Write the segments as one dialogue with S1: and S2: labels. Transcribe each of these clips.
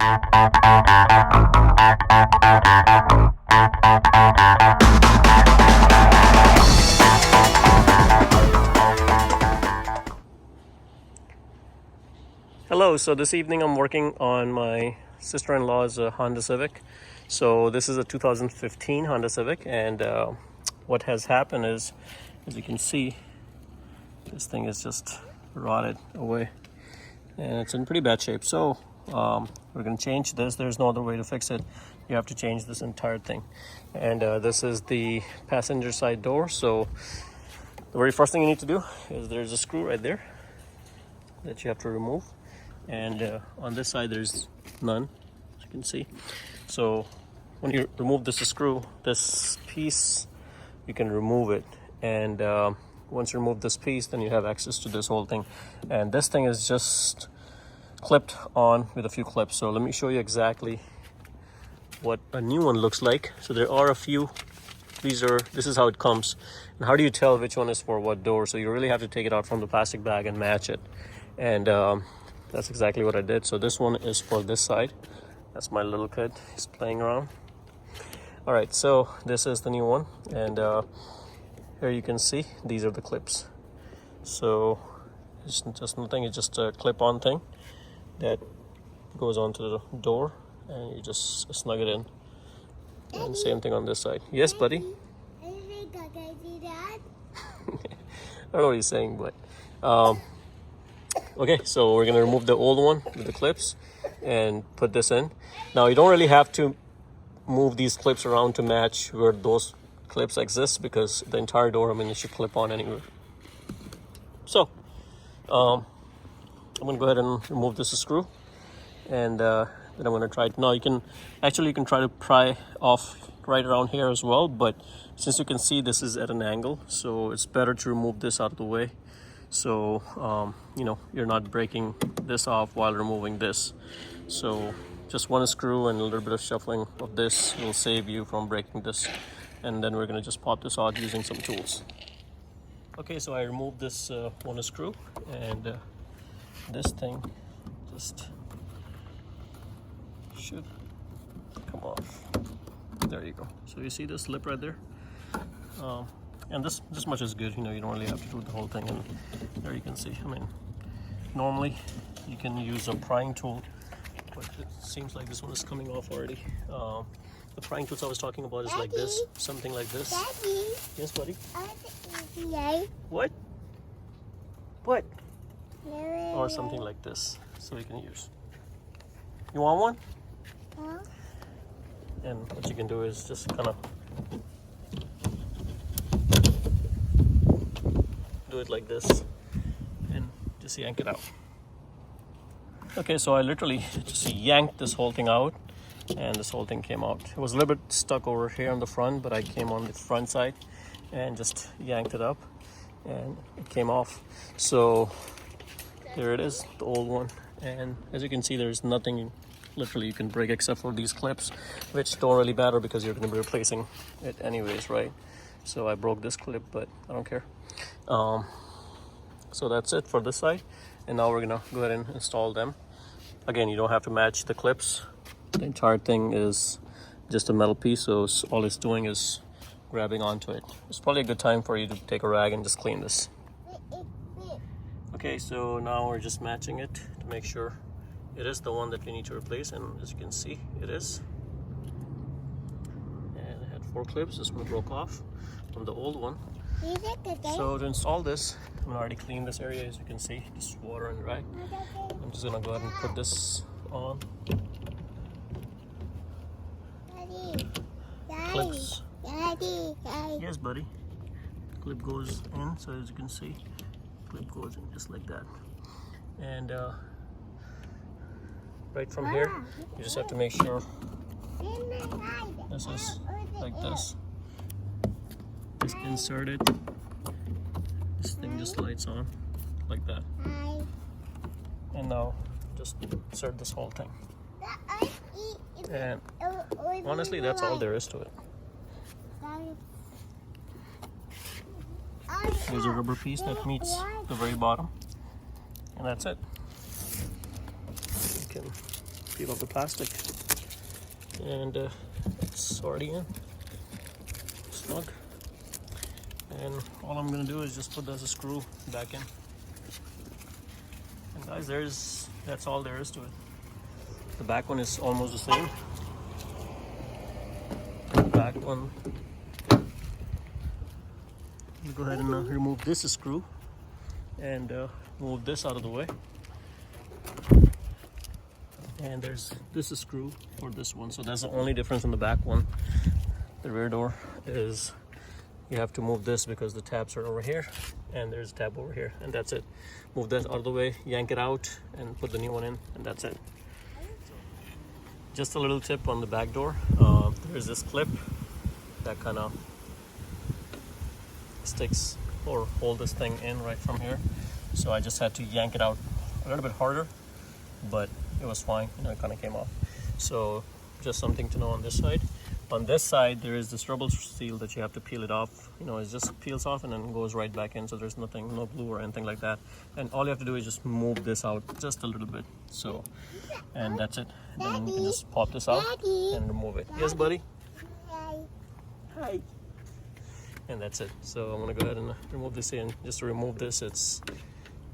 S1: Hello, so this evening I'm working on my sister-in-law's Honda Civic. So this is a 2015 Honda Civic, and what has happened is, as you can see, this thing is just rotted away and it's in pretty bad shape. So we're going to change this. There's no other way to fix it. You have to change this entire thing. And this is the passenger side door. So the very first thing you need to do is there's a screw right there that you have to remove. And on this side there's none, as you can see. So when you remove this screw, this piece, you can remove it, and once you remove this piece, then you have access to this whole thing. And this thing is just clipped on with a few clips. So let me show you exactly what a new one looks like. So there are a few. This is how it comes. And how do you tell which one is for what door? So you really have to take it out from the plastic bag and match it. And that's exactly what I did. So this one is for this side. That's my little kid. He's playing around. All right, so this is the new one. And here you can see these are the clips. So it's just nothing. It's just a clip-on thing that goes onto the door, and you just snug it in. And same thing on this side. Yes, buddy?
S2: I
S1: don't know what he's saying, but okay, so we're gonna remove the old one with the clips and put this in. Now you don't really have to move these clips around to match where those clips exist, because the entire door, I mean, it should clip on anywhere. So I'm gonna go ahead and remove this screw, and then I'm gonna try it. Now you can try to pry off right around here as well, but since you can see this is at an angle, so it's better to remove this out of the way. So you're not breaking this off while removing this. So just one screw and a little bit of shuffling of this will save you from breaking this. And then we're going to just pop this out using some tools. Okay, so I removed this one screw, and this thing just should come off. There you go. So you see this lip right there? And this much is good. You don't really have to do the whole thing. And there you can see, I mean, normally you can use a prying tool, but it seems like this one is coming off already. The prying tools I was talking about is like this, something like this.
S2: Daddy.
S1: Yes, buddy?
S2: Yay.
S1: What? What?
S2: No.
S1: Or something like this, so you can use. You want one?
S2: Huh?
S1: And what you can do is just kind of do it like this and just yank it out. Okay, so I literally just yanked this whole thing out, and this whole thing came out. It was a little bit stuck over here on the front, but I came on the front side and just yanked it up, and it came off. So there it is, the old one. And as you can see, there's nothing literally you can break except for these clips, which don't really matter because you're going to be replacing it anyways, right? So I broke this clip, but I don't care. So that's it for this side, and now we're gonna go ahead and install them. Again, you don't have to match the clips. The entire thing is just a metal piece, so all it's doing is grabbing onto it. It's probably a good time for you to take a rag and just clean this. Okay, so now we're just matching it to make sure it is the one that we need to replace, and as you can see, it is. And it had 4 clips. This one broke off from the old one. So to install this, I'm gonna already clean this area, as you can see, just water and rag. I'm just gonna go ahead and put this on.
S2: Daddy.
S1: Clips.
S2: Daddy.
S1: Yes, buddy. Clip goes in, so as you can see, clip goes in just like that. And right from here, you just have to make sure this is like this. Just insert it. This thing just lights on like that. And now just insert this whole thing. And honestly, that's all there is to it. There's a rubber piece that meets the very bottom, and that's it. You can peel off the plastic, and it's already in snug. And all I'm gonna do is just put this screw back in. And guys, that's all there is to it. The back one is almost the same. The back one. I'll go ahead and remove this screw and move this out of the way. And there's this screw for this one. So that's the only difference in the back one. The rear door is you have to move this because the tabs are over here and there's a tab over here, and that's it. Move that out of the way, yank it out, and put the new one in, and that's it. Just a little tip on the back door. There's this clip that kind of sticks or hold this thing in right from here. So I just had to yank it out a little bit harder, but it was fine. It kind of came off. So just something to know on this side. On this side, there is this rubber seal that you have to peel it off. It just peels off and then goes right back in. So there's nothing, no glue or anything like that. And all you have to do is just move this out just a little bit. So, and that's it. Then you can just pop this out and remove it. Yes, buddy? Hi. And that's it. So I'm gonna go ahead and remove this in. Just to remove this, it's,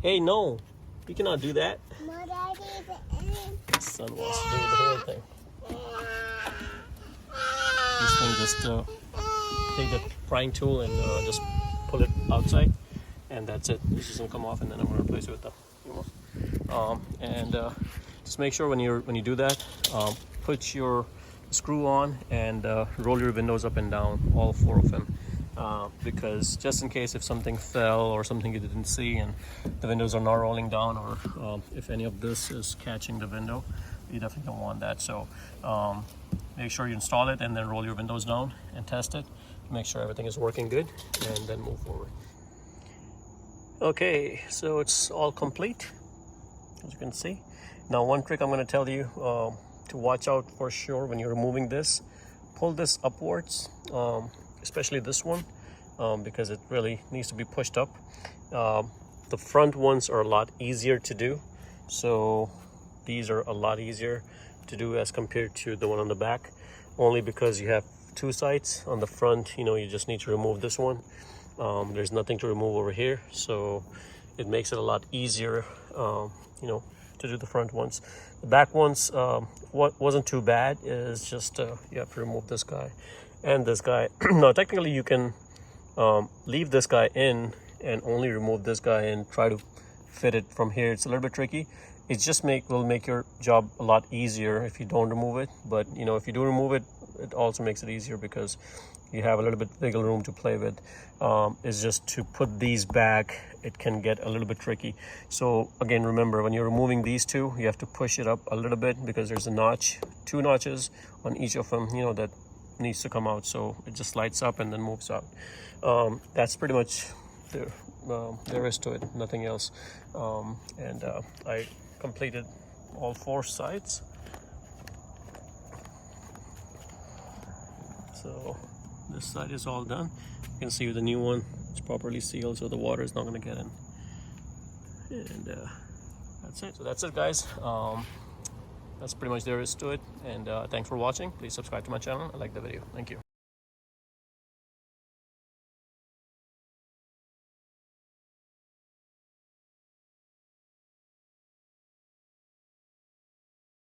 S1: hey, no, you cannot do that. Son wants to do the whole thing. This thing just take the prying tool and just pull it outside, and that's it. This is gonna come off, and then I'm gonna replace it with the new one. Just make sure when you do that, put your screw on and roll your windows up and down, all 4 of them, because just in case if something fell or something you didn't see and the windows are not rolling down, or if any of this is catching the window, you definitely don't want that. So make sure you install it and then roll your windows down and test it. Make sure everything is working good, and then move forward. Okay, so it's all complete, as you can see. Now, one trick I'm going to tell you to watch out for sure when you're removing this. Pull this upwards, especially this one, because it really needs to be pushed up. The front ones are a lot easier to do, so these are a lot easier to do as compared to the one on the back, only because you have 2 sides. On the front, you just need to remove this one. There's nothing to remove over here, so it makes it a lot easier to do the front ones. The back ones wasn't too bad. It's just you have to remove this guy and this guy. Now technically you can leave this guy in and only remove this guy and try to fit it from here. It's a little bit tricky. It just will make your job a lot easier if you don't remove it. But if you do remove it, it also makes it easier because you have a little bit wiggle room to play with. It's just to put these back, it can get a little bit tricky. So again, remember, when you're removing these two, you have to push it up a little bit because there's a notch, 2 notches on each of them, that needs to come out. So it just slides up and then moves out. That's pretty much there is to it, nothing else. I completed all 4 sides. So this side is all done. You can see with the new one, it's properly sealed, so the water is not going to get in. And that's it. So that's it, guys. That's pretty much there is to it. And thanks for watching. Please subscribe to my channel and like the video. Thank you.